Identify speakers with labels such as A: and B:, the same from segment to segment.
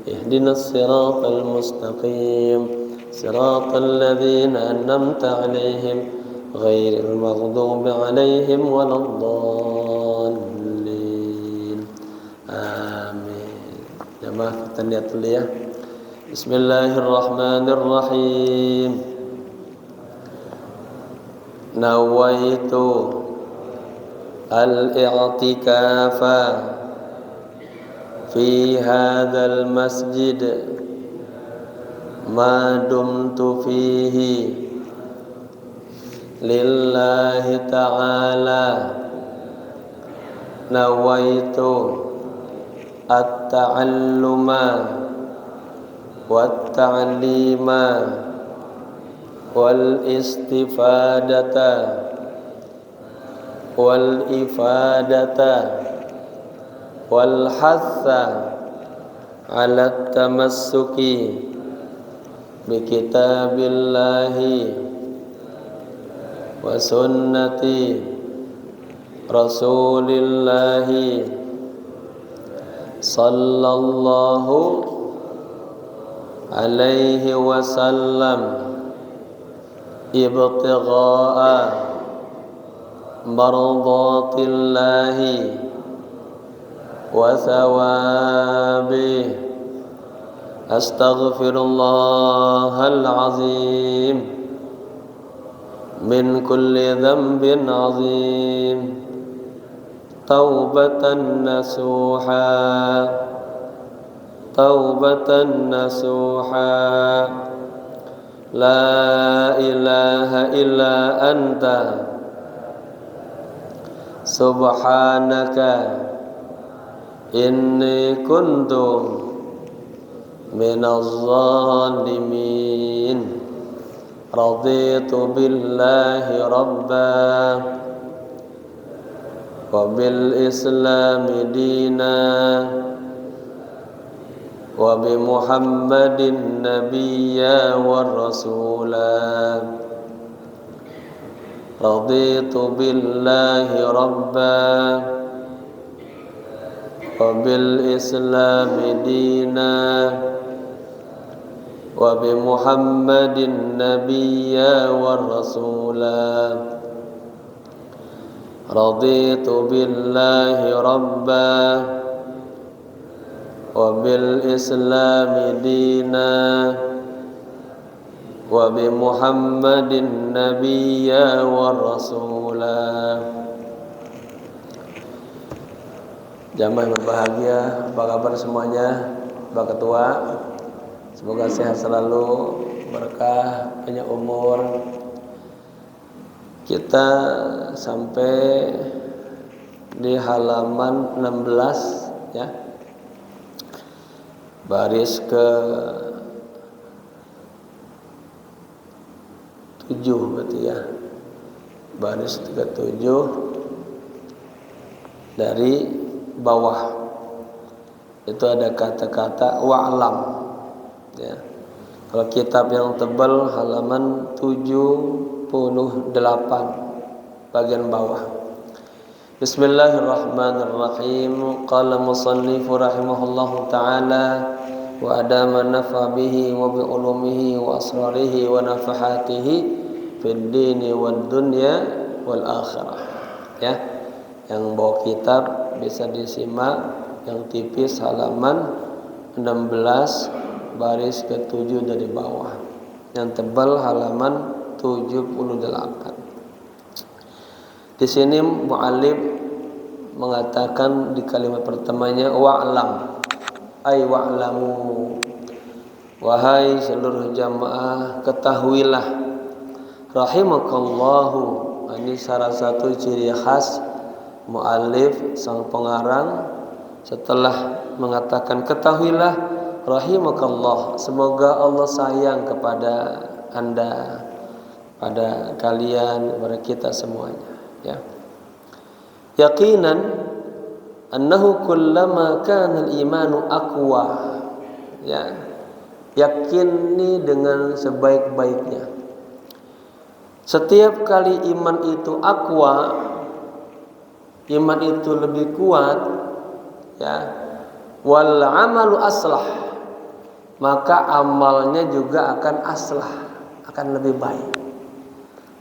A: ihdinas siratal mustaqim siratal ladzina an'amta 'alaihim ghairil maghdubi 'alaihim waladdallin. Amin. Jamaah kita lihat dulu ya. Bismillahirrahmanirrahim. Nawaitu al-i'tikafa fi hadzal masjid ma dumtu fihi lillahi ta'ala. Nawaitu at-ta'alluma wat-ta'lima wal istifadata wal ifadata wal hatha ala tamassuki bi kitabillahi wa sunnati rasulillahi sallallahu alaihi wasallam ibtigha'a mardatillahi wa thawabih. Astaghfirullahal azim min kulli dhanbin azim taubatan nasuha taubatan nasuha. La ilaha illa anta subhanaka inni kuntu minaz zalimin. Raditu billahi rabba wa bil islami dina wa bi Muhammadin nabiyya wa rasula. Raditu billahi rabba wa bil islami dina wa bi Muhammadin nabiyya wa rasula. Raditu billahi rabba wa bil islami dina wa bi Muhammadin nabiyya wa rasula. Jamaah yang berbahagia, apa kabar semuanya? Pak Ketua, semoga sehat selalu, berkah, banyak umur. Kita sampai di halaman 16 ya. Baris ke 7 berarti ya. Baris ke 7 dari bawah. Itu ada kata-kata wa'lam ya. Kalau kitab yang tebal halaman 78 bagian bawah. Bismillahirrahmanirrahim. Qala musannifu rahimahullahu ta'ala wa adama nafa bihi wa bi ulumihi wa asrarihi wa nafahatihi fid dini wad dunya wal akhirah. Ya. Yang bawa kitab bisa disimak yang tipis halaman 16 baris ke-7 dari bawah. Yang tebal halaman 78. Di sini mu'allif mengatakan di kalimat pertamanya wa'lam, ay wa'lamu, wahai seluruh jamaah ketahuilah, rahimakallahu. Ini salah satu ciri khas mu'allif sang pengarang setelah mengatakan ketahuilah rahimakallah, semoga Allah sayang kepada Anda, pada kalian, kepada kita semuanya. Ya. Yaqinan annahu kullama kana al-imanu aqwa. Ya. Yakini dengan sebaik-baiknya. Setiap kali iman itu aqwa, iman itu lebih kuat, ya. Wal amalu aslah, maka amalnya juga akan aslah, akan lebih baik.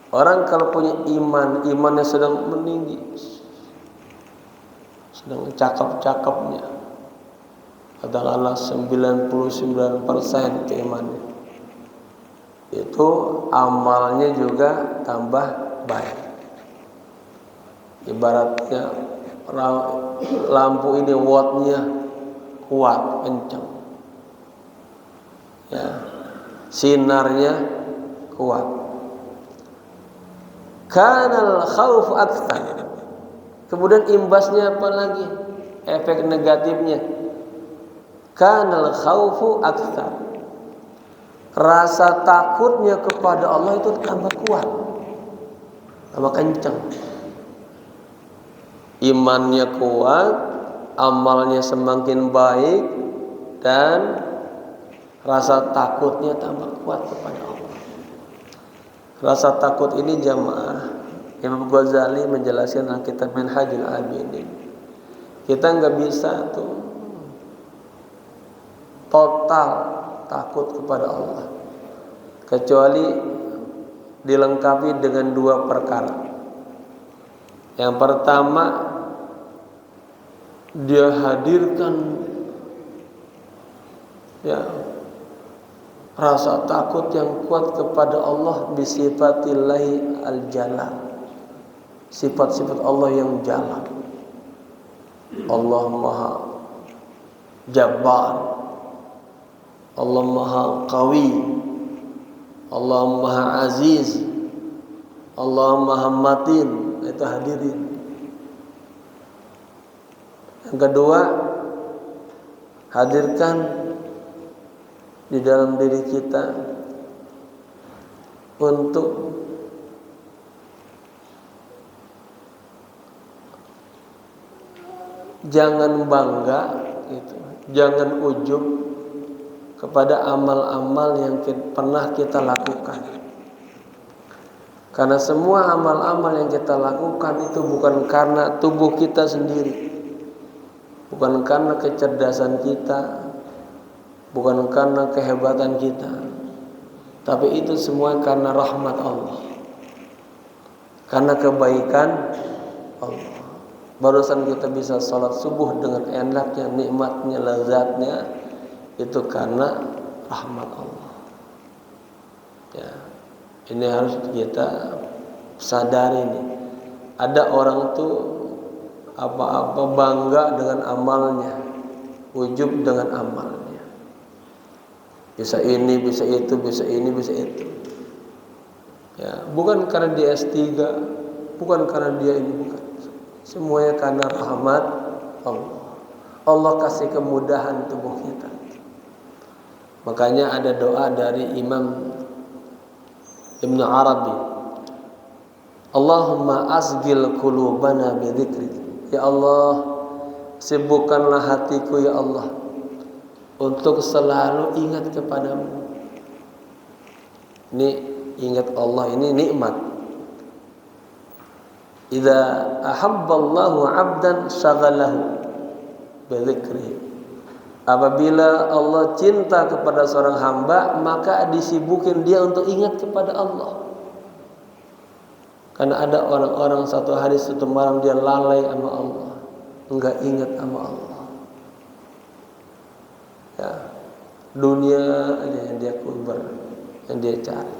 A: Orang kalau punya iman, imannya sedang meninggi, sedang cakep-cakepnya, katakanlah 99% keimannya, itu amalnya juga tambah baik. Ibaratnya lampu ini wattnya kuat, kencang, ya, sinarnya kuat. Kanal khauf aktsar. Kemudian imbasnya apa lagi? Efek negatifnya. Kanal khaufu aktsar. Rasa takutnya kepada Allah itu tambah kuat, tambah kencang. Imannya kuat, amalnya semakin baik, dan rasa takutnya tambah kuat kepada Allah. Rasa takut ini jamaah, Imam Ghazali menjelaskan dalam kitab Minhajul Abidin. Kita nggak bisa tuh total takut kepada Allah kecuali dilengkapi dengan dua perkara. Yang pertama, dia hadirkan rasa takut yang kuat kepada Allah bisifatillahi al-jalal, sifat-sifat Allah yang jalal. Allah maha jabbar, Allah maha qawi, Allah maha aziz, Allah maha matin. Itu hadirin. Yang kedua, hadirkan di dalam diri kita untuk jangan bangga gitu, jangan ujub kepada amal-amal yang pernah kita lakukan. Karena semua amal-amal yang kita lakukan itu bukan karena tubuh kita sendiri, bukan karena kecerdasan kita, bukan karena kehebatan kita, tapi itu semua karena rahmat Allah, karena kebaikan Allah. Barusan kita bisa sholat subuh dengan enaknya, nikmatnya, lezatnya, itu karena rahmat Allah. Ya, ini harus kita sadari nih. Ada orang tuh apa-apa bangga dengan amalnya, ujub dengan amalnya. Bisa ini, bisa itu, bisa ini, bisa itu. Ya, bukan karena dia S3, bukan karena dia ini, bukan. Semuanya karena rahmat Allah. Allah kasih kemudahan tubuh kita. Makanya ada doa dari Imam Ibn Arabi, Allahumma asgil qulubana bi dzikrik. Ya Allah, sibukkanlah hatiku ya Allah untuk selalu ingat kepadamu. Ini ingat Allah ini nikmat. Idza ahabballahu 'abdan syaghalahu bi dzikri. Apabila Allah cinta kepada seorang hamba, maka disibukin dia untuk ingat kepada Allah. Karena ada orang-orang satu hari satu malam dia lalai sama Allah, enggak ingat sama Allah. Ya, dunia aja yang dia kubur, yang dia cari.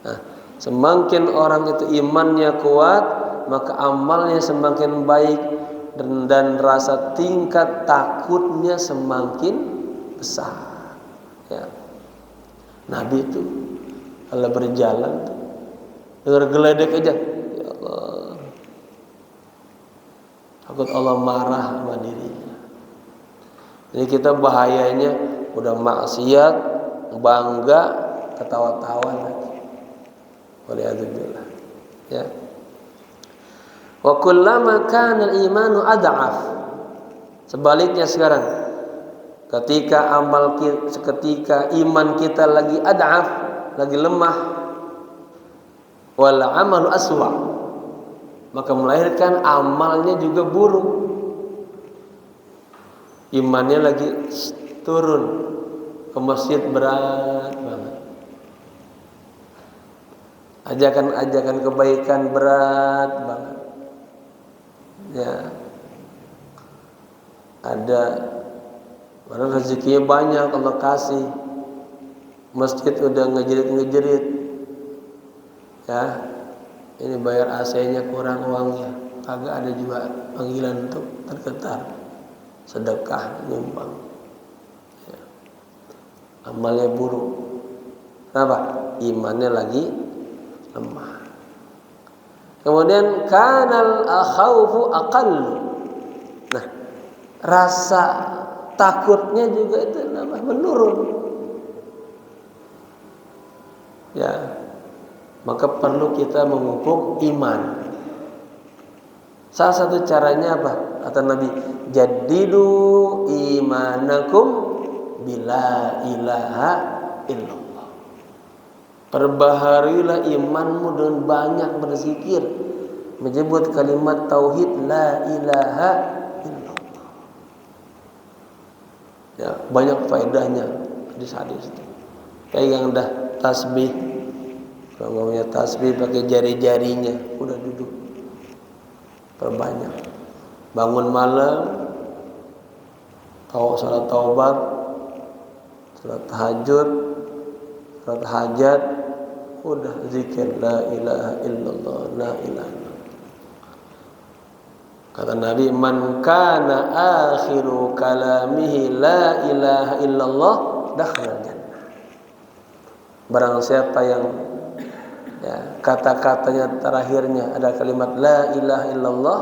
A: Nah, semakin orang itu imannya kuat, maka amalnya semakin baik, dan rasa tingkat takutnya semakin besar. Ya. Nabi itu kalau berjalan tuh, dengar geledek aja, ya Allah, takut Allah marah sama dirinya. Jadi kita bahayanya udah maksiat, bangga, ketawa-tawa lagi. Waliyadzubillah. Ya. Wa kullama kana al-imanu ad'af. Sebaliknya sekarang, ketika iman kita lagi ad'af, lagi lemah, wal amalu aswa, maka melahirkan amalnya juga buruk. Imannya lagi turun, ke masjid berat banget. Ajakan-ajakan kebaikan berat banget. Ya. Ada orang rezekinya banyak Allah kasih. Masjid udah ngejerit-ngejerit. Ya. Ini bayar AC-nya kurang uangnya. Kagak ada juga panggilan untuk tergetar. Sedekah, nyumbang. Ya. Amalnya buruk. Kenapa? Imannya lagi lemah. Kemudian kanal khaufu aqallu. Nah, rasa takutnya juga itu menurun. Ya. Maka perlu kita memupuk iman. Salah satu caranya apa? Kata Nabi, jaddidu imanakum bila ilaha illallah. Perbaharilah imanmu dengan banyak berzikir, menyebut kalimat tauhid la ilaha illallah. Ya, banyak faedahnya hadis-hadis itu. Pegang dah tasbih. Kalau ngomongnya tasbih pakai jari-jarinya, udah duduk. Perbanyak. Bangun malam, salat taubat, salat tahajud, salat hajat, udah zikir la ilaha illallah, la ilaha illallah. Kata Nabi, man kana akhiru kalamihi la ilaha illallah dakhala jannah. Barang siapa yang kata-katanya terakhirnya ada kalimat la ilaha illallah,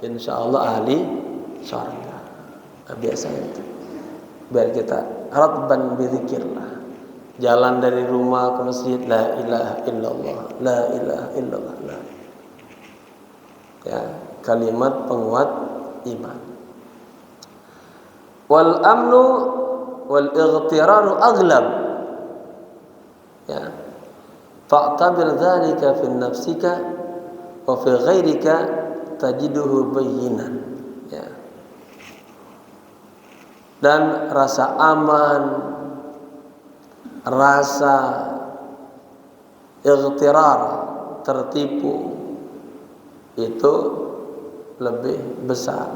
A: insyaallah ahli surga. Nah, biasa itu. Biar kita radban bizikirlah. Jalan dari rumah ke masjid la ilaha illallah, la ilaha illallah. La. Ya, kalimat penguat iman. Wal amnu wal ightiraru aghlab. Ya. Fa'tabir dzalika fi nafsika wa fi ghairika tajiduhu bayyinan. Ya. Dan rasa aman, rasa ightirar, tertipu itu lebih besar.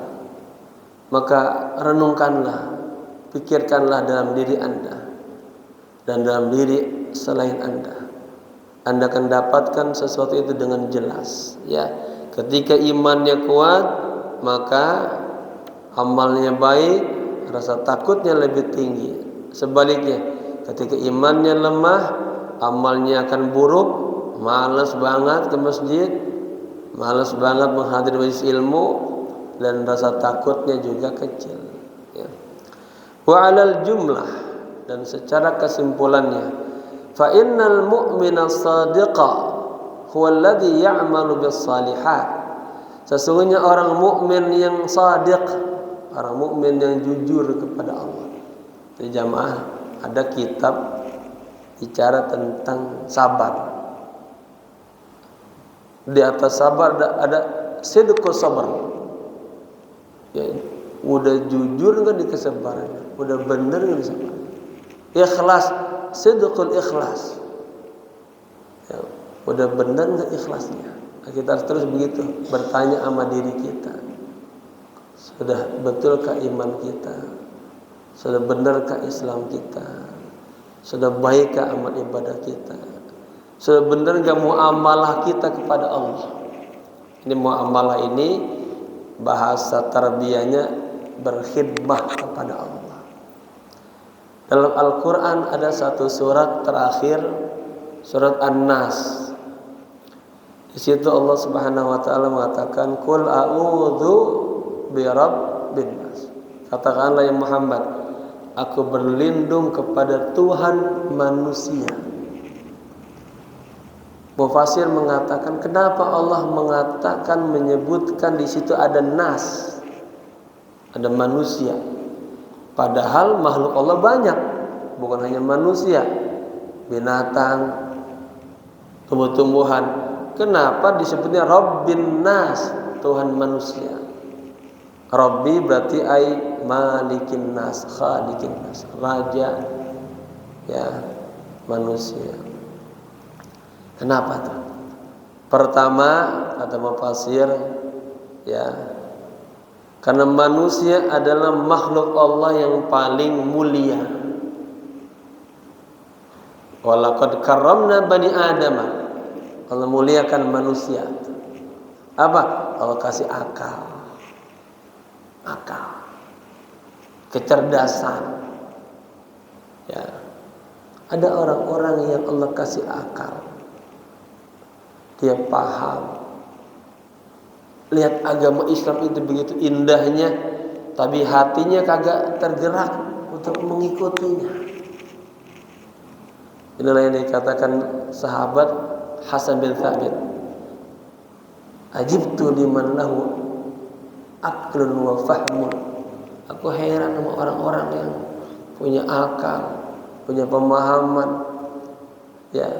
A: Maka renungkanlah, pikirkanlah dalam diri Anda dan dalam diri selain Anda. Anda akan dapatkan sesuatu itu dengan jelas. Ya, ketika imannya kuat, maka amalnya baik, rasa takutnya lebih tinggi. Sebaliknya, ketika imannya lemah, amalnya akan buruk, malas banget ke masjid, malas banget menghadiri majelis ilmu, dan rasa takutnya juga kecil. Ya. Wa 'alal jumlah, dan secara kesimpulannya, fa innal mu'mina shadiqa huwa alladhi ya'malu bis salihat. Sesungguhnya orang mukmin yang shadiq, orang mukmin yang jujur kepada Allah. Di jamaah ada kitab bicara tentang sabar. Di atas sabar ada sidqus sabar. Ya, udah jujur enggak di kesabarannya? Udah bener enggak di sabar? Ikhlas, sidqul ikhlas. Ya, udah benar enggak ikhlasnya? Nah, kita harus terus begitu bertanya sama diri kita. Sudah betulkah iman kita? Sudah benarkah Islam kita? Sudah baikkah amal ibadah kita? Sudah benar enggak muamalah kita kepada Allah? Ini muamalah ini bahasa tarbiyahnya berkhidmah kepada Allah. Dalam Al-Quran ada satu surat terakhir, surat An-Nas. Di situ Allah Subhanahu Wa Taala mengatakan, "Qul a'udzu birabbin nas." Katakanlah ya Muhammad, aku berlindung kepada Tuhan manusia. Mufasir mengatakan, kenapa Allah mengatakan menyebutkan di situ ada nas, ada manusia? Padahal makhluk Allah banyak, bukan hanya manusia, binatang, tumbuh-tumbuhan. Kenapa disebutnya Rabbin Nas, Tuhan manusia? Rabbi berarti ai malikin nas, khaliqin nas, raja ya manusia. Kenapa tuh? Pertama kata mufasir ya, karena manusia adalah makhluk Allah yang paling mulia. Walaqad karramna bani Adam. Allah muliakan manusia. Apa? Allah kasih akal. Kecerdasan. Ya. Ada orang-orang yang Allah kasih akal. Dia paham. Lihat agama Islam itu begitu indahnya, tapi hatinya kagak tergerak untuk mengikutinya. Inilah yang dikatakan sahabat Hasan bin Thabit. Ajibtu liman lahu aqlun wa fahmun. Aku heran sama orang-orang yang punya akal, punya pemahaman. Ya.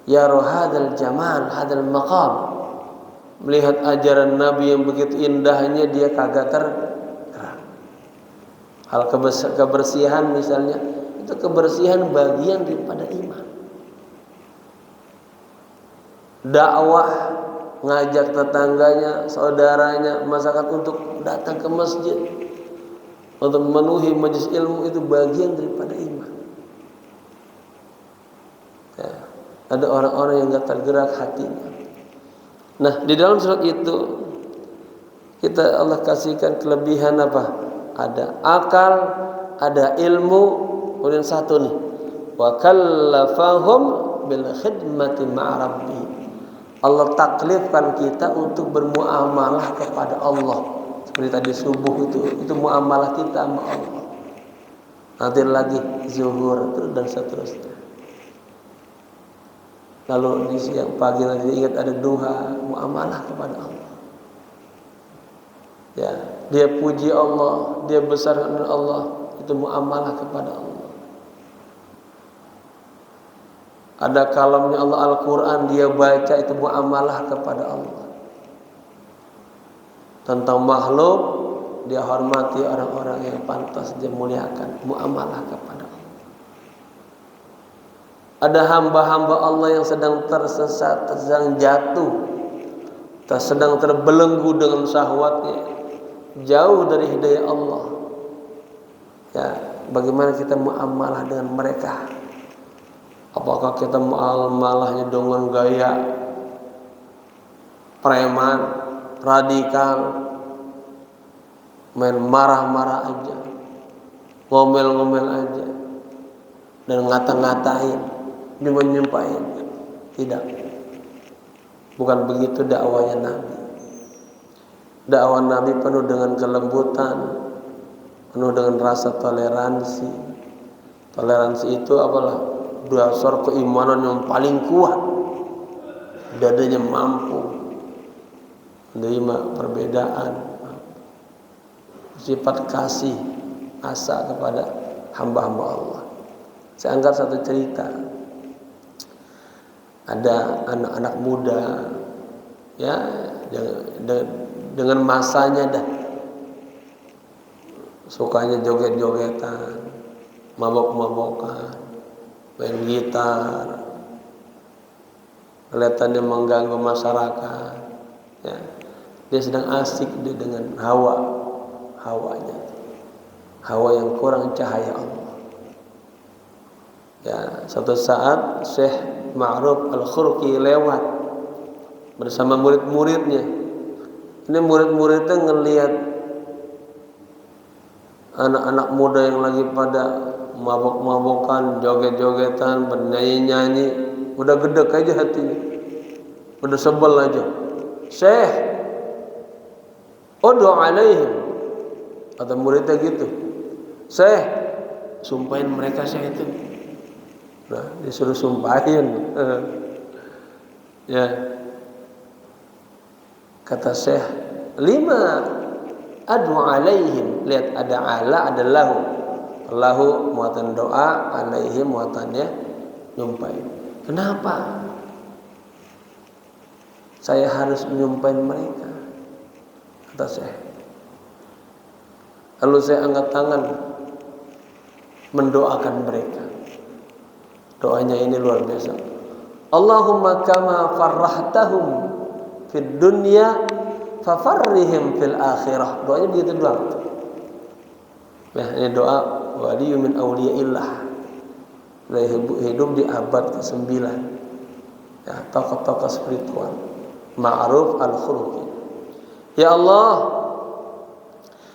A: Ya rohadal jamal, hadal maqam. Melihat ajaran Nabi yang begitu indahnya, dia kagak tergerak. Hal kebersihan misalnya, itu kebersihan bagian daripada iman. Dakwah, ngajak tetangganya, saudaranya, masyarakat untuk datang ke masjid, untuk memenuhi majelis ilmu, itu bagian daripada iman. Ya, ada orang-orang yang gak tergerak hatinya. Nah, di dalam surat itu kita Allah kasihkan kelebihan apa? Ada akal, ada ilmu, kemudian satu nih, wa kallafahum bil khidmati ma'a rabbi. Allah taklifkan kita untuk bermuamalah kepada Allah. Seperti tadi subuh itu muamalah kita sama Allah. Nanti lagi zuhur dan seterusnya. Lalu di siang pagi nanti ingat ada duha, muamalah kepada Allah. Ya, dia puji Allah, dia besarkan Allah, itu muamalah kepada Allah. Ada kalamnya Allah Al-Quran, dia baca, itu muamalah kepada Allah. Tentang makhluk, dia hormati orang-orang yang pantas dia muliakan, muamalah kepada Allah. Ada hamba-hamba Allah yang sedang tersesat, sedang jatuh, sedang terbelenggu dengan syahwatnya, jauh dari hidayah Allah. Ya, bagaimana kita muamalah dengan mereka? Apakah kita muamalahnya dengan gaya preman, radikal, main marah-marah aja, ngomel-ngomel aja, dan ngata-ngatain, menyumpahin? Tidak. Bukan begitu dakwahnya Nabi. Dakwah Nabi penuh dengan kelembutan, penuh dengan rasa toleransi. Toleransi itu apalah? Dasar keimanan yang paling kuat. Dadanya mampu menerima perbedaan. Sifat kasih, asa kepada hamba-hamba Allah. Saya angkat satu cerita. Ada anak-anak muda, ya, dengan masanya dah, sukanya joget-jogetan, mabok-mabokan, main gitar, kelihatannya mengganggu masyarakat. Ya, dia sedang asik dengan hawanya, hawa yang kurang cahaya Allah. Ya, suatu saat Syekh Ma'ruf Al-Khurqi lewat bersama murid-muridnya. Ini murid-muridnya ngelihat anak-anak muda yang lagi pada mabok-mabokan, joget-jogetan, bernyanyi-nyanyi, udah gedek aja hatinya, udah sebel aja. Syekh, ud'u alaihim, kata muridnya gitu. Syekh, sumpahin mereka Syekh itu. Nah, disuruh sumpahin. Ya. Kata Syekh, lima ad'u alaihim. Lihat, ada ala, ada lahu. Lahu muatan doa, alaihim muatannya nyumpahin. Kenapa saya harus menyumpahin mereka? Kata Syekh, Lalu saya angkat tangan mendoakan mereka. Doanya ini luar biasa. Allahumma kama farrahtahum fid dunya fafarrihim fil akhirah. Doanya begitu doang. Nah, ini doa wali min auliyaillah. Hidup di abad ke-9. Ya, tokoh-tokoh spiritual. Ma'ruf al-khuluqi. Ya Allah,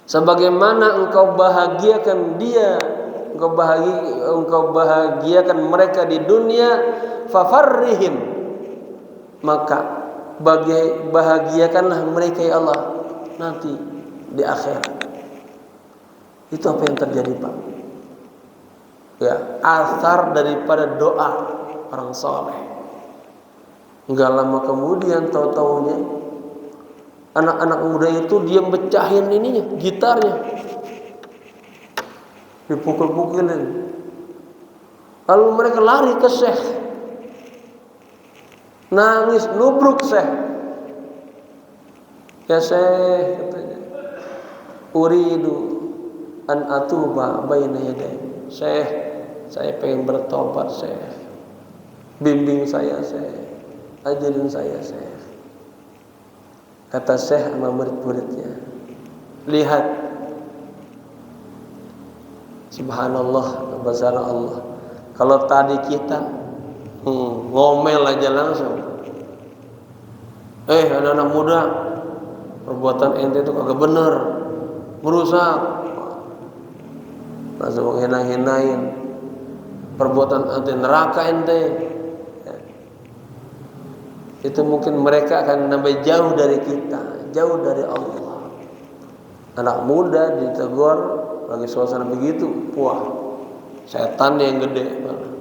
A: sebagaimana Engkau bahagiakan dia, Engkau bahagiakan mereka di dunia, fafarrihim, maka bahagiakanlah mereka ya Allah nanti di akhirat. Itu apa yang terjadi, Pak? Ya, asar daripada doa orang soleh. Enggak lama kemudian tahu-taunya anak-anak muda itu dia mecahin ininya, gitarnya, dipukul-pukulin. Lalu mereka lari ke Syekh, nangis nubruk Syekh. Ya Syekh, katanya, uridu an atuba baina yaday. Syekh, saya pengen bertobat Syekh, bimbing saya Syekh, ajarin saya Syekh. Kata Syekh sama murid-muridnya, lihat, subhanallah, besar Allah. Kalau tadi kita ngomel aja langsung, anak-anak muda, perbuatan ente itu kagak bener, merusak, langsung menghina-hinain, perbuatan ente neraka ente. Itu mungkin mereka akan nambah jauh dari kita, jauh dari Allah. Anak muda ditegur lagi suasana begitu, wah, setan yang gede malah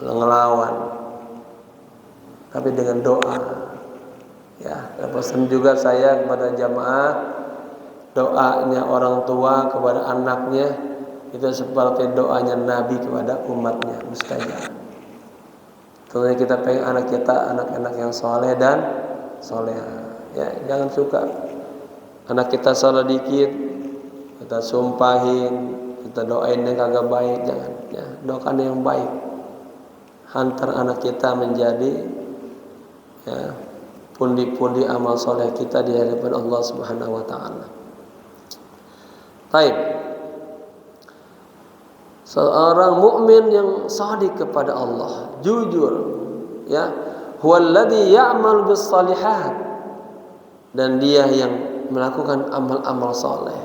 A: ngelawan. Tapi dengan doa, ya, pesan juga saya kepada jamaah, doanya orang tua kepada anaknya itu seperti doanya Nabi kepada umatnya, mustajab. Tentunya kita pengen anak kita anak-anak yang soleh dan soleha. Ya, jangan suka anak kita salah dikit kita sumpahin, kita doain yang kagak baik, jangan. Ya, doakan yang baik. Hantar anak kita menjadi ya, pundi-pundi amal soleh kita di hadapan Allah Subhanahu Wa Taala. Baik. Seorang mukmin yang shadiq kepada Allah, jujur, ya, huwallazi ya'mal bis salihat, dan dia yang melakukan amal-amal saleh,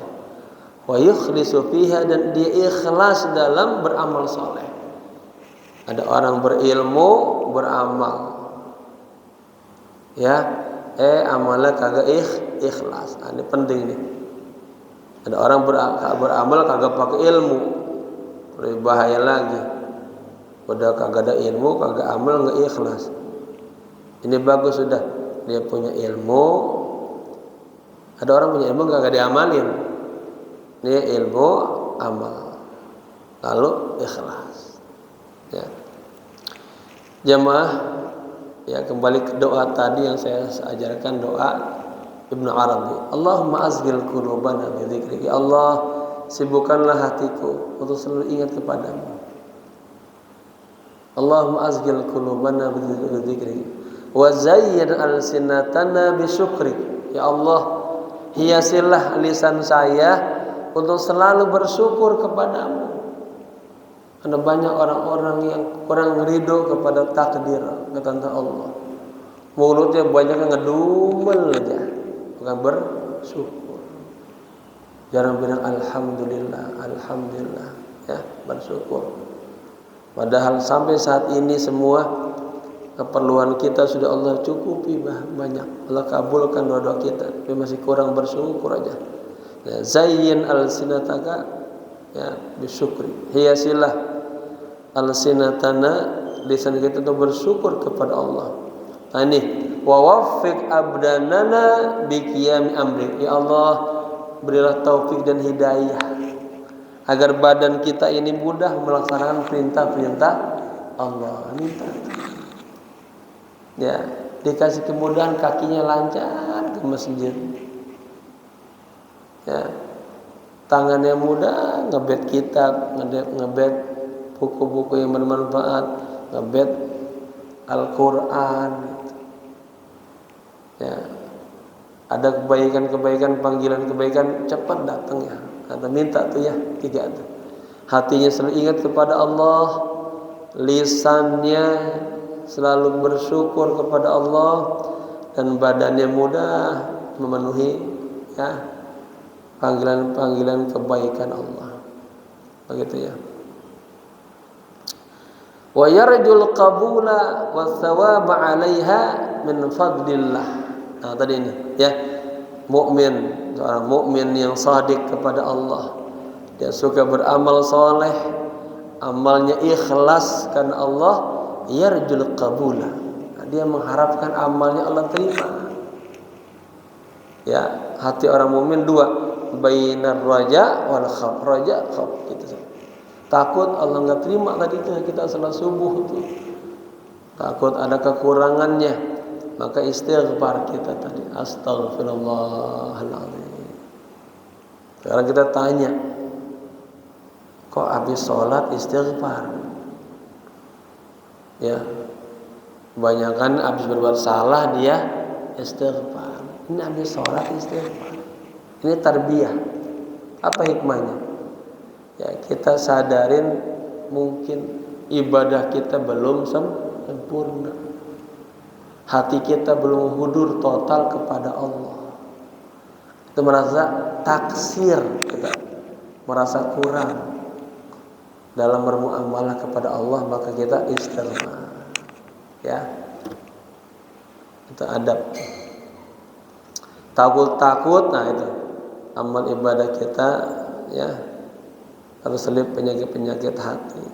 A: wa yukhlisu fiha, dan dia ikhlas dalam beramal saleh. Ada orang berilmu, beramal, ya, amalnya kagak ikhlas. Ini penting nih. Ada orang beramal kagak pakai ilmu, lebih bahaya lagi. Udah kagak ada ilmu, kagak amal, nggak ikhlas. Ini bagus sudah, dia punya ilmu. Ada orang punya ilmu kagak diamalin. Dia ilmu, amal, lalu ikhlas. Ya, jamaah, ya, kembali ke doa tadi yang saya ajarkan, doa Ibnu Arabi. Allahumma azghil qulubana bi dzikrik. Ya Allah, sibukkanlah hatiku untuk selalu ingat kepadamu. Allahumma azghil qulubana bi dzikrik wa zayyin alsinatana bi syukrik. Ya Allah, hiasilah lisan saya untuk selalu bersyukur kepadamu. Ada banyak orang-orang yang kurang ridho kepada takdir kata Allah. Mulutnya banyak yang ngedumel aja, bukan bersyukur. Jarang bilang alhamdulillah, alhamdulillah, ya, bersyukur. Padahal sampai saat ini semua keperluan kita sudah Allah cukupi banyak. Allah kabulkan doa kita, tapi masih kurang bersyukur aja. Ya, zayyin alsinataka, ya, bisyukri. Hiasilah alsinatana, lisan kita untuk bersyukur kepada Allah. Nah, ini wa waffiq abdanana biqiyami amri. Ya Allah, berilah taufik dan hidayah agar badan kita ini mudah melaksanakan perintah-perintah Allah. Minta, ya, dikasih kemudahan, kakinya lancar ke masjid, ya, tangannya mudah ngebet kitab, ngebet buku-buku yang bermanfaat, ngebet Al-Quran. Ya, ada kebaikan-kebaikan, panggilan kebaikan cepat datang ya. Kata minta tuh ya 3 tuh. Hatinya selalu ingat kepada Allah, lisannya selalu bersyukur kepada Allah, dan badannya mudah memenuhi ya panggilan-panggilan kebaikan Allah. Begitu ya. Wa yarjul qabula wa thawaba 'alaiha min fadlillah. Nah, tadi ini ya. Mukmin, seorang mukmin yang shadiq kepada Allah. Dia suka beramal soleh, amalnya ikhlas karena Allah, yarjul qabula. Nah, dia mengharapkan amalnya Allah terima. Ya, hati orang mukmin 2, bainar raja wal khauf. Raja khauf gitu. Takut Allah enggak terima tadi itu kita salat subuh itu. Takut ada kekurangannya, maka istighfar kita tadi, astaghfirullahaladzim. Sekarang kita tanya, kok habis sholat istighfar? Ya, kebanyakan habis berbuat salah dia istighfar. Ini habis sholat istighfar. Ini tarbiyah. Apa hikmahnya? Ya, kita sadarin mungkin ibadah kita belum sempurna. Hati kita belum hudur total kepada Allah. Kita merasa taksir, kita merasa kurang dalam bermuamalah kepada Allah, maka kita istighfar. Ya, itu adab. Takut, nah itu amal ibadah kita ya harus selip penyakit-penyakit hati.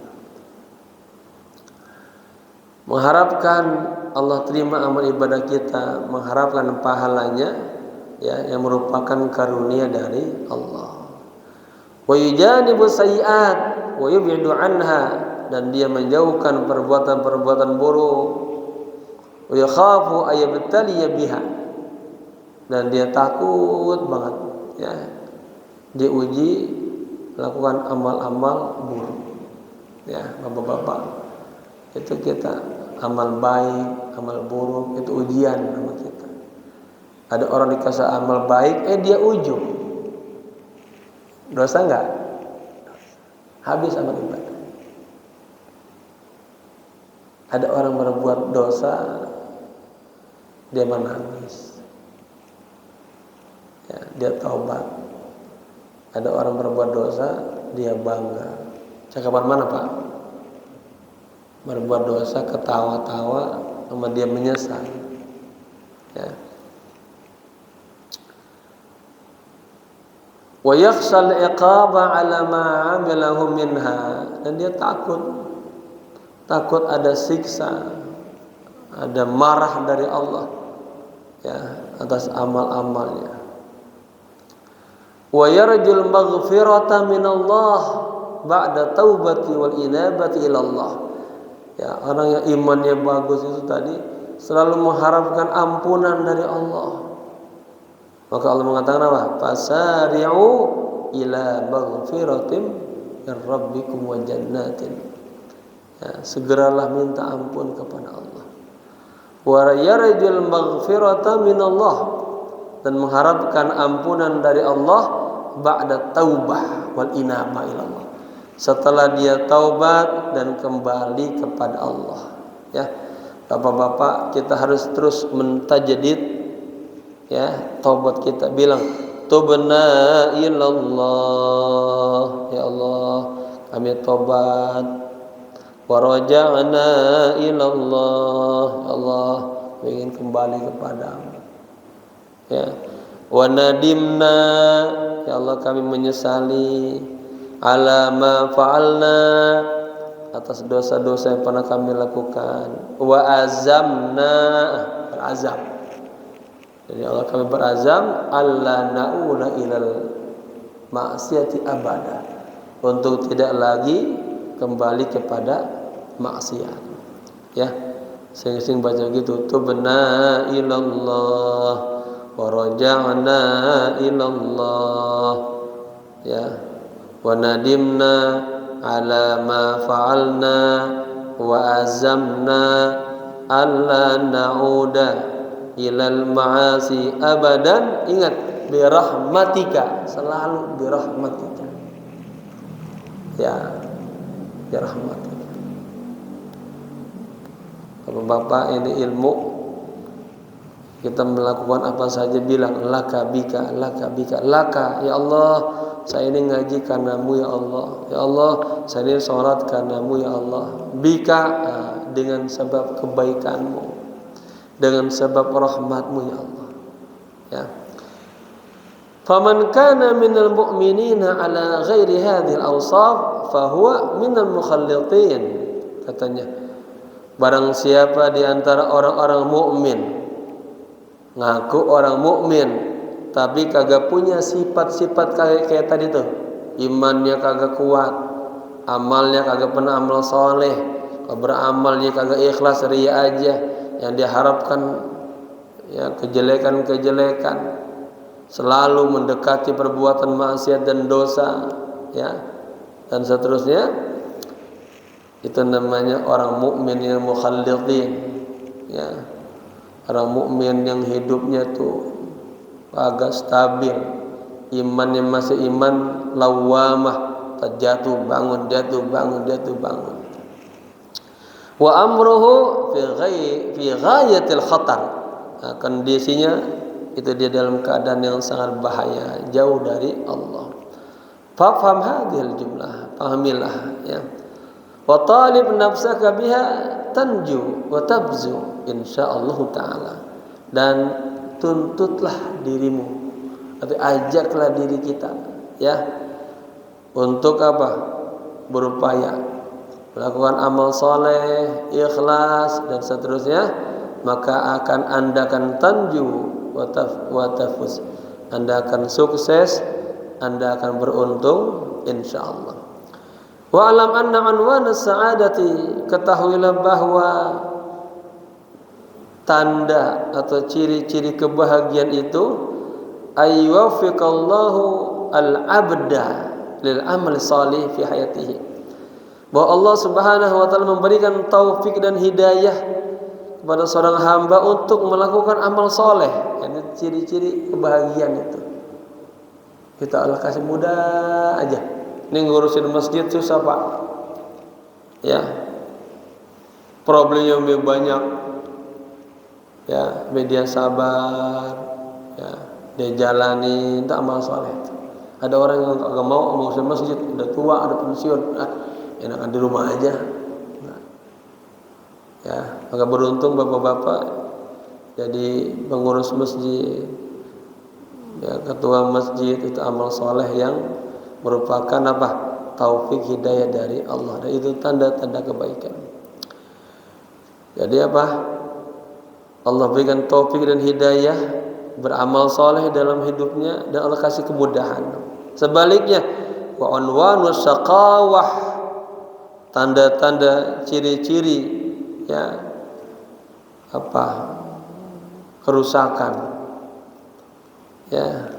A: Mengharapkan Allah terima amal ibadah kita, mengharapkan pahalanya ya, yang merupakan karunia dari Allah. Wa yujanibu sayyi'at wa yub'idu anha, dan dia menjauhkan perbuatan-perbuatan buruk. Wa yakhafu ayyabtaliya biha, dan dia takut banget ya diuji melakukan amal-amal buruk. Ya, Bapak-bapak, itu kita amal baik, amal buruk itu ujian sama kita. Ada orang dikasih amal baik, dia ujub. Dosa enggak? Habis amal ibadah. Ada orang berbuat dosa, dia menangis. Ya, dia taubat. Ada orang berbuat dosa, dia bangga. Cakapan mana, Pak? Berbuat dosa ketawa-tawa, sama dia menyesal. Ya. Wa yakhshal iqaba 'ala ma 'amilahu minha, dan dia takut ada siksa, ada marah dari Allah ya atas amal-amalnya. Wa yarjul maghfirata minallah ba'da taubati wal inabati ilallah. Ya, orang yang imannya bagus itu tadi selalu mengharapkan ampunan dari Allah. Maka Allah mengatakan apa? Fasari'u ila maghfiratin min rabbikum wa jannatin. Ya, segeralah minta ampun kepada Allah. Wa yarjul maghfirata minallah, dan mengharapkan ampunan dari Allah ba'da taubah wal inabah ilallah, setelah dia taubat dan kembali kepada Allah. Ya, Bapak-bapak, kita harus terus mentajdid ya taubat kita, bilang tubna ilallah, ya Allah kami taubat, wa raja'na ilallah, ya Allah ingin kembali kepadamu. Ya, wa nadimna, ya Allah kami menyesali, ala ma fa'alna, atas dosa-dosa yang pernah kami lakukan, wa azamna, berazam, jadi Allah kami berazam alla na'ula ilal maksiati abada, untuk tidak lagi kembali kepada maksiat. Ya, sering-sering baca gitu, tubna ilallah wa raja'na ilallah. ya, wa nadimna ala ma fa'alna wa azamna alla na'uda ilal ma'asi abadan. Ingat, birahmatika, selalu birahmatika, ya, birahmatika. Bapak-bapak, ini ilmu, kita melakukan apa saja bilang laka bika, laka bika, laka, ya Allah, saya ini ngaji karenamu ya Allah, ya Allah, saya ini sholat karenamu ya Allah, bika, dengan sebab kebaikanmu, dengan sebab rahmatmu ya Allah, ya. Faman kana minal mu'minina ala ghairi hadhil awsaf fahuwa minal mukhallitin. Katanya, barang siapa di antara orang-orang mukmin, ngaku orang mukmin tapi kagak punya sifat-sifat kayak tadi tuh, imannya kagak kuat, amalnya kagak pernah amal soleh, beramalnya kagak ikhlas, riya aja, yang diharapkan ya kejelekan-kejelekan, selalu mendekati perbuatan maksiat dan dosa, ya, dan seterusnya. Itu namanya orang mukmin yang mukhallitin, ya, orang mukmin yang hidupnya tuh agak stabil, imannya masih iman lawamah, terjatuh bangun, jatuh bangun, jatuh bangun. Wa amruhu fi ghayatil khatar. Nah, kondisinya itu dia dalam keadaan yang sangat bahaya, jauh dari Allah. Faham hadhil jumlah, pahamilah, ya. Wa talib nafsaka biha tanju wa tabzu insyaallah taala. Dan tuntutlah dirimu atau ajaklah diri kita, ya, untuk apa? Berupaya melakukan amal soleh, ikhlas dan seterusnya, maka Anda akan tanju wa tafuz. Anda akan sukses, Anda akan beruntung insyaallah. Wa alam anna anwana sa'adati, ketahuilah bahwa tanda atau ciri-ciri kebahagiaan itu ayyuwaffiqallahu al-'abda lil amali shalih fi hayatihi, bahwa Allah Subhanahu wa taala memberikan taufik dan hidayah kepada seorang hamba untuk melakukan amal soleh. Ini ciri-ciri kebahagiaan itu. Kita Allah kasih mudah aja. Ini ngurusin masjid susah Pak, ya, problemnya lebih banyak, ya, media sabar, ya, dia jalani tak amal soleh. Ada orang yang agak mau ngurusin masjid, udah tua, ada pensiun, enakan di rumah aja. Ya, maka beruntung bapak-bapak jadi pengurus masjid, ya, ketua masjid, itu amal soleh yang merupakan apa? Taufik hidayah dari Allah, dan itu tanda-tanda kebaikan. Jadi apa? Allah berikan taufik dan hidayah beramal soleh dalam hidupnya, dan Allah kasih kemudahan. Sebaliknya, wa unwanu syaqawah, tanda-tanda ciri-ciri, ya, apa? Kerusakan, ya,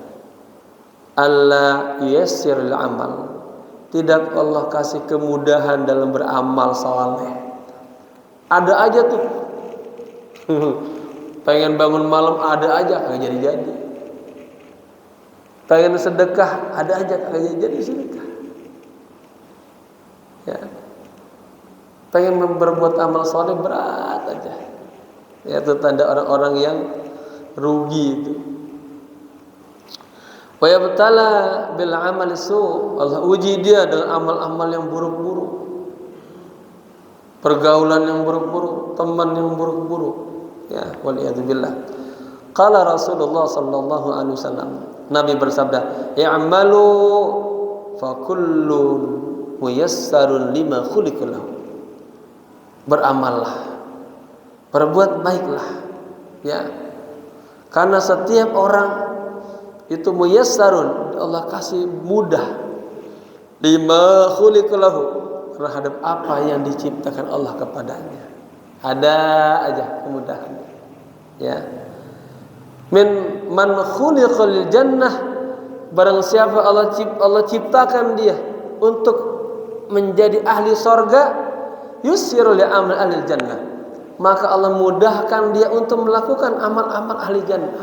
A: Allah yassirul amal, tidak Allah kasih kemudahan dalam beramal saleh. Ada aja tuh pengen bangun malam, ada aja kagak jadi-jadi. Pengen sedekah, ada aja kagak jadi sedekah, ya. Pengen berbuat amal saleh, berat aja. Ya, itu tanda orang-orang yang rugi itu. Wa yabtala bil amal su', Allah uji dia dengan amal-amal yang buruk-buruk, pergaulan yang buruk-buruk, teman yang buruk-buruk, ya, waliyadzubillah. Qala Rasulullah sallallahu alaihi wasallam, Nabi bersabda, "I'malu fa kullun muyassarun lima khuliqa lahu." Beramallah, berbuat baiklah, ya, karena setiap orang itu muyassarun, Allah kasih mudah, lima khuliqa lahu, terhadap apa yang diciptakan Allah kepadanya. Ada aja kemudahan, ya. Min man khuliqal jannah barang siapa Allah ciptakan dia untuk menjadi ahli sorga, yussiru li amal ahli jannah, maka Allah mudahkan dia untuk melakukan amal-amal ahli jannah.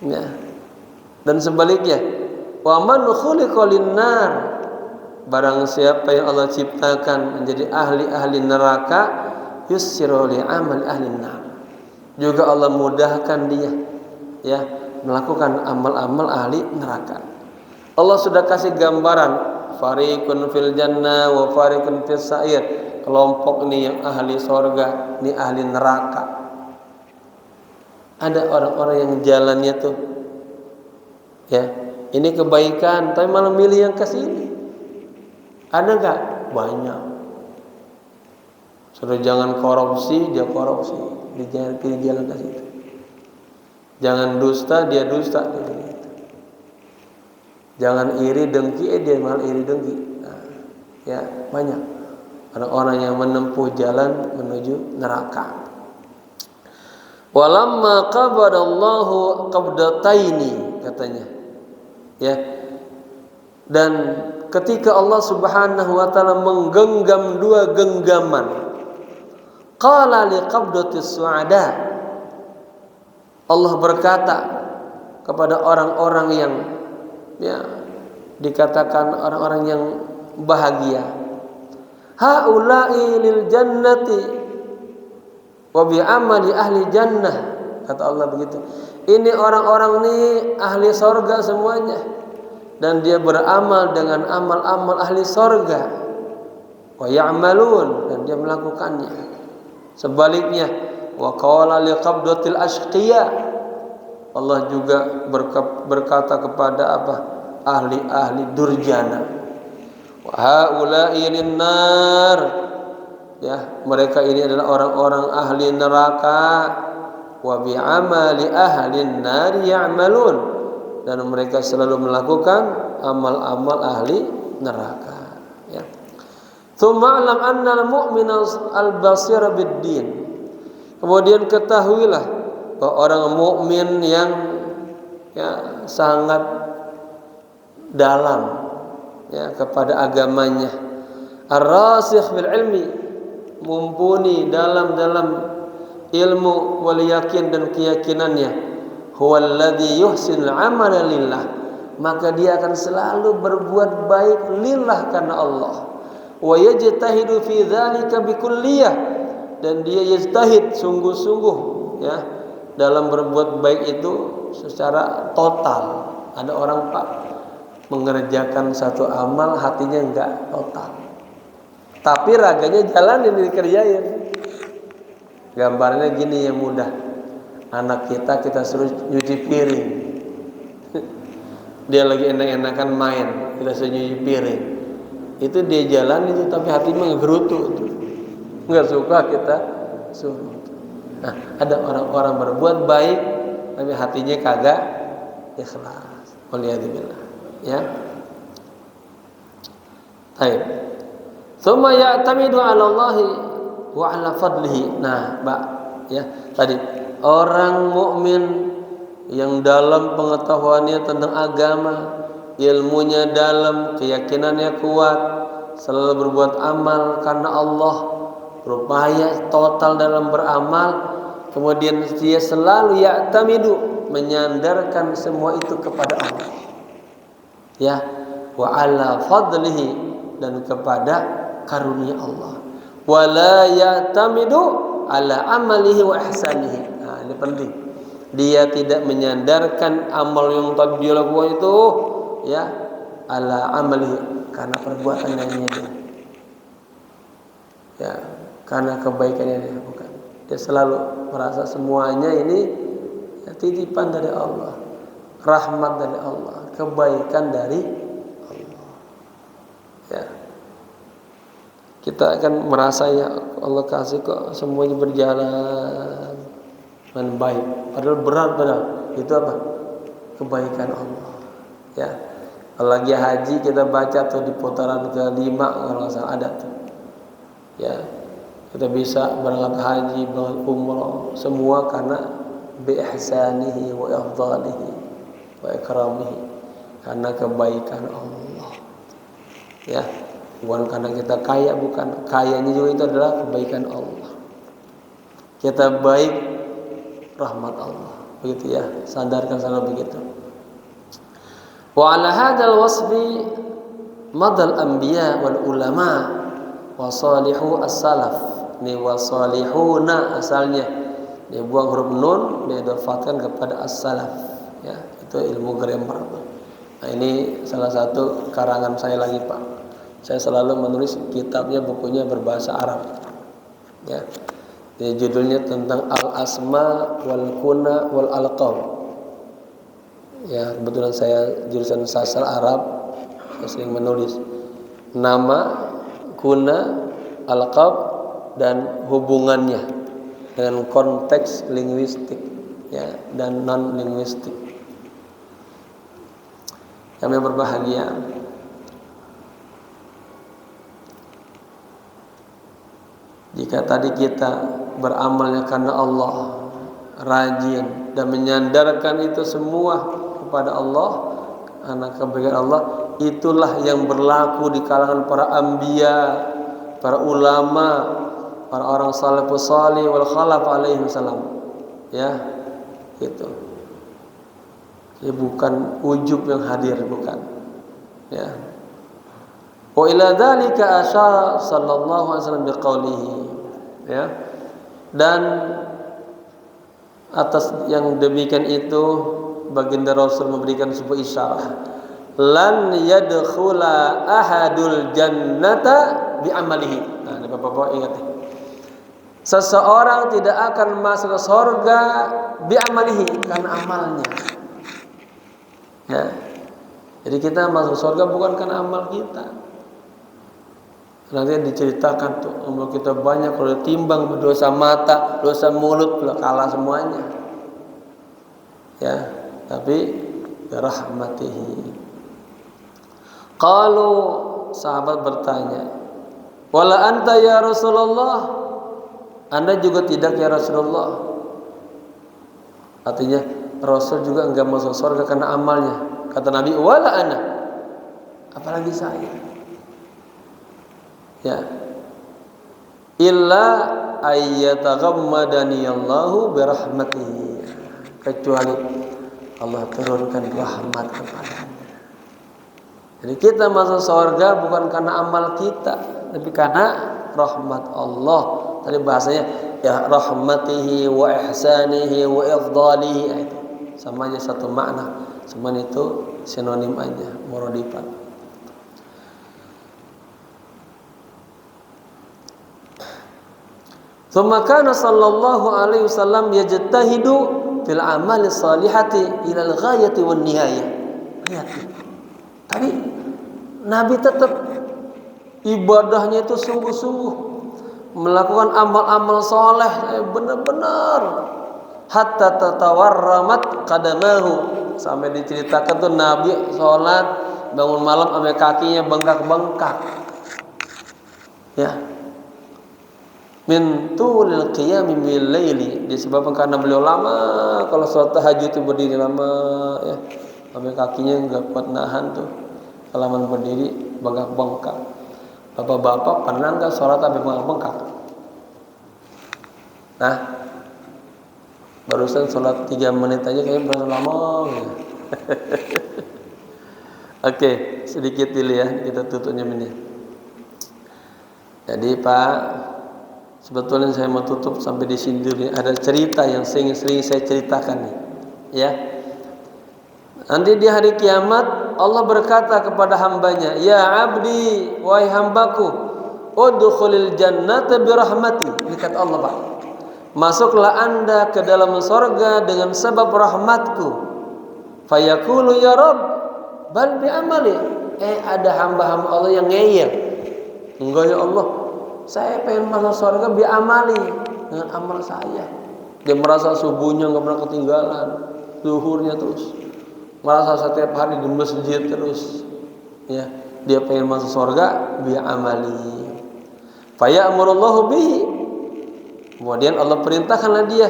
A: Ya. Dan sebaliknya, wa man khuliqa linnar, barang siapa yang Allah ciptakan menjadi ahli neraka, yussiru li amal ahli nar, juga Allah mudahkan dia ya melakukan amal-amal ahli neraka. Allah sudah kasih gambaran, fariqun fil jannah wa fariqun fis sa'ir, kelompok ini yang ahli sorga, ini ahli neraka. Ada orang-orang yang jalannya tuh ya ini kebaikan, tapi malah milih yang ke sini. Ada nggak? Banyak. Sudah jangan korupsi, dia korupsi, dia pilih jalan ke situ. Jangan dusta, dia dusta. Jangan iri dengki, dia malah iri dengki. Nah, ya banyak orang-orang yang menempuh jalan menuju neraka. Walamma qabadallahu qabdataini, katanya. Ya. Dan ketika Allah Subhanahu wa taala menggenggam dua genggaman, qala liqabdatis su'ada, Allah berkata kepada orang-orang yang ya dikatakan orang-orang yang bahagia, haula'i lil jannati wa bi amali ahli jannah, kata Allah begitu. Ini orang-orang ini ahli sorga semuanya, dan dia beramal dengan amal-amal ahli sorga. Wa ya'malun, dan dia melakukannya. Sebaliknya, wa qala liqabdatil ashqiya, Allah juga berkata kepada apa? Ahli-ahli durjana. Wa haula'i linnar, ya, mereka ini adalah orang-orang ahli neraka. Wa bi'amali ahli nar ya'malun, dan mereka selalu melakukan amal-amal ahli neraka. Ya. Tsumma alam anna al-mu'mina al-basir bid-din. Kemudian ketahuilah bahwa orang mukmin yang ya sangat dalam ya kepada agamanya, ar-rasikh bil ilmi, mumpuni dalam ilmu wal yakin dan keyakinannya, huwallazi yuhsinul amala lillah, maka dia akan selalu berbuat baik lillah, karena Allah. Wa yajtahidu fi dzalika bikulliyah, dan dia yajtahid sungguh-sungguh ya dalam berbuat baik itu secara total. Ada orang Pak mengerjakan satu amal, hatinya enggak total, tapi raganya jalanin, dikerjain. Gambarnya gini yang mudah, anak kita suruh nyuci piring, dia lagi enak-enakan main, kita suruh nyuci piring, itu dia jalan itu, tapi hatinya ngegerutu, nggak suka kita suruh. Nah, ada orang-orang berbuat baik tapi hatinya kagak ikhlas. Waliyadzubillah. Ya. Baik. Tsumma ya'tamidu 'ala Allahi wa 'ala fadlihi. Nah, Mbak, ya, tadi orang mukmin yang dalam pengetahuannya tentang agama, ilmunya dalam, keyakinannya kuat, selalu berbuat amal karena Allah, berupaya total dalam beramal, kemudian dia selalu ya'tamidu, menyandarkan semua itu kepada Allah. Ya, wa 'ala fadlihi, dan kepada karunia Allah. Wa la ya'tamidu 'ala amalihi wa ihsanihi. Nah, ini penting. Dia tidak menyandarkan amal yang tadi dia lakukan itu ya ala amalihi, karena perbuatannya dia. Ya, karena kebaikannya dia lakukan. Dia selalu merasa semuanya ini ya, titipan dari Allah, rahmat dari Allah, kebaikan dari Allah. Ya. Kita akan merasa ya Allah kasih kok semuanya berjalan dengan baik. Padahal berat, padahal itu apa? Kebaikan Allah. Ya. Kalau lagi haji kita baca tuh di putaran ke-5 kalau nggak salah ada tuh. Ya. Kita bisa berangkat haji, berangkat umrah, semua karena bi ihsanihi wa ifdalihi. wa ikramihi, karena kebaikan Allah. Ya, bukan karena kita kaya, bukan. Kayanya juga itu adalah kebaikan Allah. Kita baik, rahmat Allah. Begitu ya, sandarkan sana begitu. Wa ala hadzal wasfi madal anbiya wal ulama wa salihu as-salaf. Ini wa salihuna asalnya. Dia buang huruf nun, dia idafatkan kepada as-salaf. Ya, itu ilmu grammar. Nah, ini salah satu karangan saya lagi, Pak. Saya selalu menulis kitabnya, bukunya berbahasa Arab. Ya. Jadi judulnya tentang al-asma wal kuna wal alqab. Ya, kebetulan saya jurusan sastra Arab, saya sering menulis nama, kuna, alqab dan hubungannya dengan konteks linguistik, ya, dan non linguistik. Kami berbahagia jika tadi kita beramalnya karena Allah, rajin dan menyandarkan itu semua kepada Allah, karena kebaikan Allah, itulah yang berlaku di kalangan para anbiya, para ulama, para orang salafus salih wal khalaf alaihi wasallam. Ya, gitu. Ya, bukan ujub yang hadir, bukan. Ya. Wa ila dzalika asyara sallallahu alaihi wasallam biqaulihi. Ya. Dan atas yang demikian itu baginda Rasul memberikan sebuah isyarat. Lan yadkhula ahadul jannata bi amalihi. Nah, Bapak-bapak ingat. Seseorang tidak akan masuk ke surga bi amalihi, karena amalnya. Ya. Jadi kita masuk surga bukan karena amal kita. Nanti diceritakan tuh amal kita banyak, kalau ditimbang berdosa mata, dosa mulut, kalah semuanya. Ya, tapi rahmatihi. Kalau sahabat bertanya, wala anta ya Rasulullah, Anda juga tidak ya Rasulullah? Artinya Rasul juga enggak masuk surga karena amalnya. Kata Nabi, wala ana, apalagi saya. Ya, illa ayyataghammadani Allahu birahmatihi, kecuali Allah turunkan rahmat kepadanya. Jadi kita masuk surga bukan karena amal kita, tapi karena rahmat Allah. Tadi bahasanya ya rahmatihi wa ihsanihi wa ifdalihi, itu sama aja, satu makna. Cuman itu sinonim aja, muradifat. Tsumma kana sallallahu alaihi wasallam yajtahidu fil amali salihati ila al-ghayati wan nihayah. Lihat. Tapi Nabi tetap ibadahnya itu sungguh-sungguh, melakukan amal-amal soleh benar-benar, hatta tatawarramat qadamahu, sampai diceritakan tuh Nabi sholat bangun malam sampai kakinya bengkak-bengkak. Ya. Min tulil qiyami bil laili, disebabkan karena beliau lama kalau sholat tahajud itu berdiri lama, ya, sampai kakinya enggak kuat nahan tuh, kelamaan berdiri bengkak-bengkak. Bapak-bapak pernah enggak sholat sampai bengkak-bengkak? Nah, barusan sholat 3 menit aja kayaknya berasa lama ya. Oke, sedikit dulu ya, kita tutupnya ini. Jadi Pak, sebetulnya saya mau tutup sampai di sini dulu. Ada cerita yang sering saya ceritakan nih, ya. Nanti di hari kiamat Allah berkata kepada hambanya, ya abdi, wahai hambaku, udkhulil jannata birahmati. Ini kata Allah, Pak. Masuklah anda ke dalam surga dengan sebab rahmatku. Fayaqulu ya Rabb, bal bi amali. Ada hamba-hamba Allah yang ngeyel. Enggak ya Allah, saya pengen masuk surga bi amali, dengan amal saya. Dia merasa subuhnya enggak pernah ketinggalan, zuhurnya terus, merasa setiap hari di masjid terus. Ya, dia pengen masuk surga bi amali. Fa ya'murullahu bihi. Kemudian Allah perintahkanlah dia,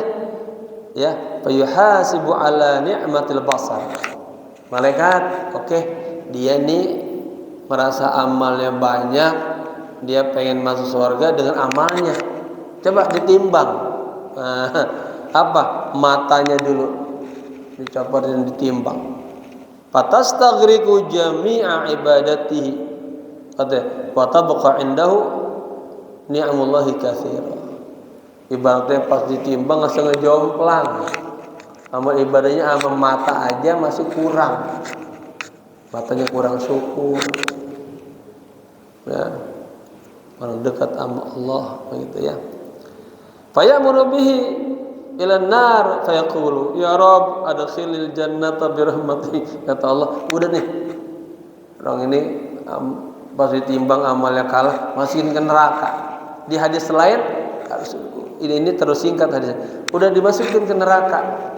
A: ya, fayuhasibu ala ni'matil basar. Malaikat, oke, dia nih merasa amalnya banyak, dia pengen masuk surga dengan amalnya. Coba ditimbang. Apa? Matanya dulu dicopot dan ditimbang. Fatastaghriqu jami'a ibadatihi. Kata, wa tabqa indahu ni'amullahi katsira. Ibaratnya pas ditimbang langsung ngejomplang. Amal ibadahnya sama mata aja masih kurang. Matanya kurang syukur. Ya. Orang dekat sama Allah begitu ya. Fayamuru bihi ila nar fayaqulu ya Rabb adkhilil jannata bi rahmatik. Kata Allah, udah nih. Orang ini pas ditimbang amalnya kalah, masukin ke neraka. Di hadis lain ini terus singkat hadis. Udah dimasukin ke neraka.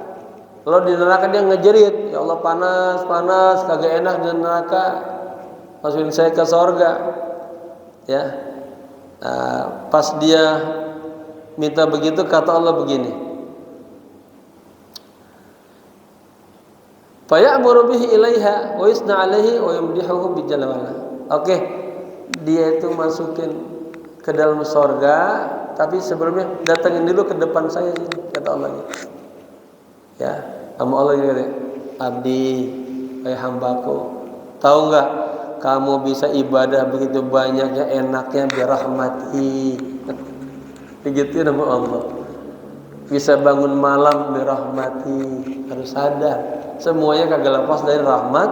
A: Lalu di neraka dia ngejerit, ya Allah panas, kagak enak di neraka. Masukin saya ke surga. Ya. Pas dia minta begitu kata Allah begini. Fa ya'muru bihi ilaiha wa yusna 'alaihi wa yumdihuhu bi jalala. Oke. Dia itu masukin ke dalam surga, tapi sebelumnya datangin dulu ke depan saya sini, kata Allah gitu. Ya, sama Allah gitu. Abdi, wahai hambaku, tahu enggak kamu bisa ibadah begitu banyaknya enaknya birahmati. Begitu nama Allah. Bisa bangun malam birahmati. Harus sadar, semuanya kagak lepas dari rahmat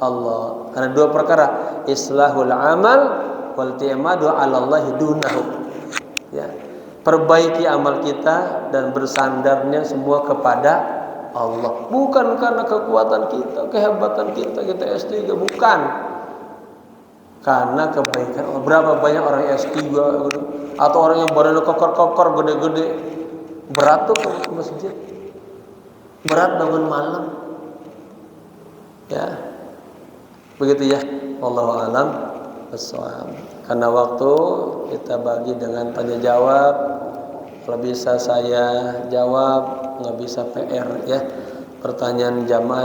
A: Allah. Karena dua perkara, islahul amal wal ti'madu 'ala Allah dunahu. Ya. Perbaiki amal kita dan bersandarnya semua kepada Allah. Bukan karena kekuatan kita, kehebatan kita S3, bukan. Karena kebaikan Allah. Berapa banyak orang S3 atau orang yang badannya kokor-kokor gede-gede, berat tuh ke masjid, berat bangun malam. Ya. Begitu ya. Wallahu a'lam bishawab. Karena waktu kita bagi dengan tanya jawab. Kalau bisa saya jawab, nggak bisa PR ya. Pertanyaan jamaah